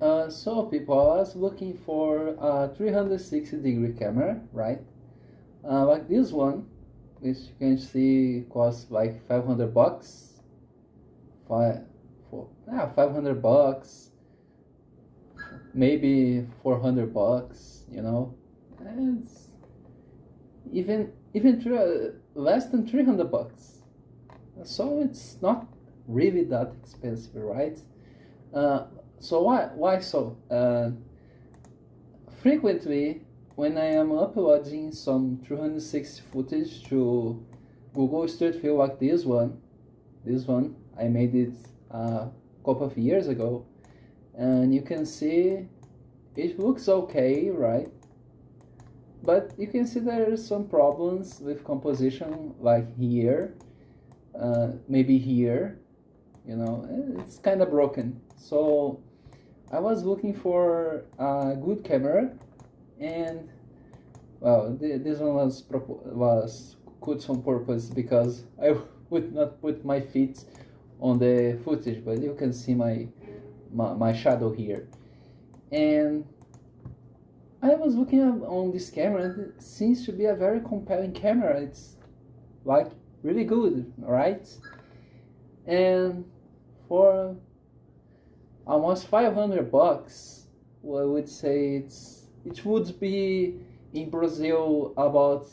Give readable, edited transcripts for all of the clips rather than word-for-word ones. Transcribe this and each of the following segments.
So people, I was looking for a 360-degree camera, right? Like this one, which you can see costs like 500 bucks. $500, maybe 400 bucks, you know. It's even less than 300 bucks. So it's not really that expensive, right? So why so? Frequently, when I am uploading some 360 footage to Google Street View like this one, I made it a couple of years ago, and you can see it looks okay, right? But you can see there are some problems with composition, like here, maybe here, you know, it's kind of broken. So I was looking for a good camera, and well, this one was good on purpose because I would not put my feet on the footage, but you can see my shadow here. And I was looking on this camera, and it seems to be a very compelling camera. It's like really good, right? And for almost 500 bucks, well, I would say it would be in Brazil about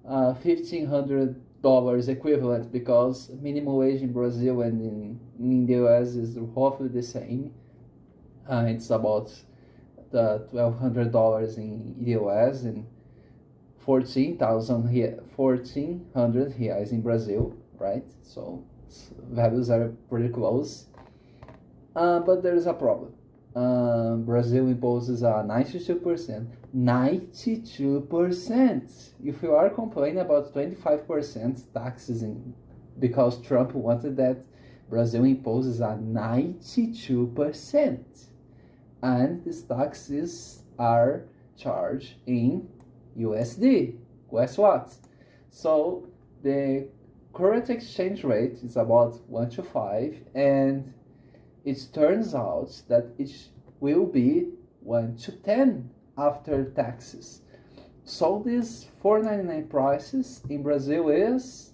$1,500 equivalent, because minimum wage in Brazil and in the US is roughly the same. It's about $1,200 in the US and 1,400 reais in Brazil, right? So values are pretty close. But there is a problem. Brazil imposes a 92%. 92%! If you are complaining about 25% taxes because Trump wanted that, Brazil imposes a 92%. And these taxes are charged in USD. Guess what? So the current exchange rate is about 1 to 5, and it turns out that it will be 1 to 10 after taxes. So this $4.99 prices in Brazil is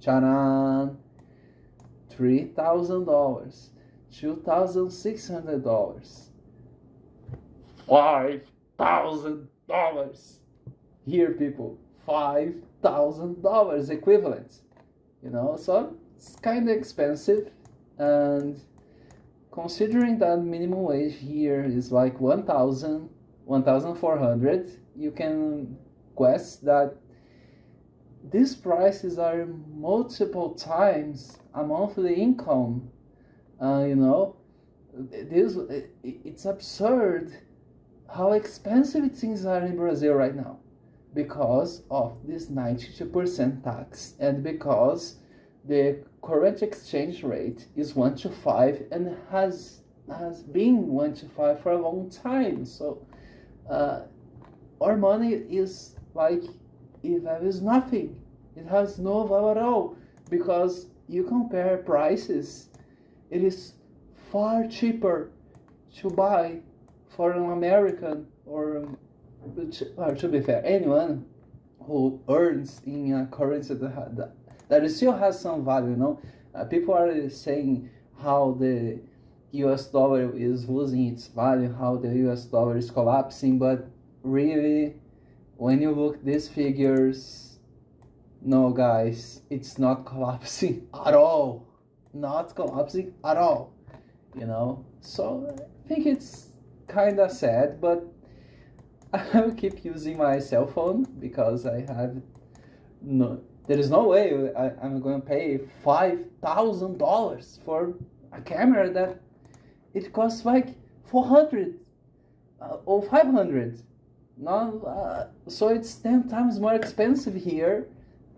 $3,000, $2,600, $5,000. Here, people, $5,000 equivalent. You know, so it's kind of expensive, and considering that minimum wage here is like 1,400, you can guess that these prices are multiple times a monthly income. You know, it's absurd how expensive things are in Brazil right now, because of this 92% tax, and because the current exchange rate is 1 to 5 and has been 1 to 5 for a long time. So our money is like, it values nothing. It has no value at all, because you compare prices, it is far cheaper to buy for an American, or to be fair, anyone who earns in a currency that still has some value, you know. People are saying how the US dollar is losing its value, how the US dollar is collapsing, but really, when you look at these figures, no guys, it's not collapsing at all. Not collapsing at all, you know. So I think it's kind of sad, but I will keep using my cell phone because there is no way I'm going to pay $5,000 for a camera that it costs like 400 or 500. No, so it's 10 times more expensive here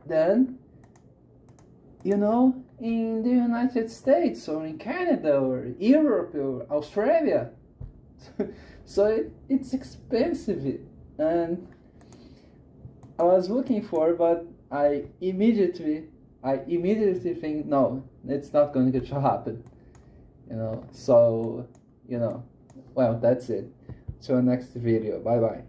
than, you know, in the United States or in Canada or Europe or Australia. So it's expensive, and I was looking for, but I immediately think, no, it's not going to happen, you know. So you know. Well, that's it. Till next video. Bye bye.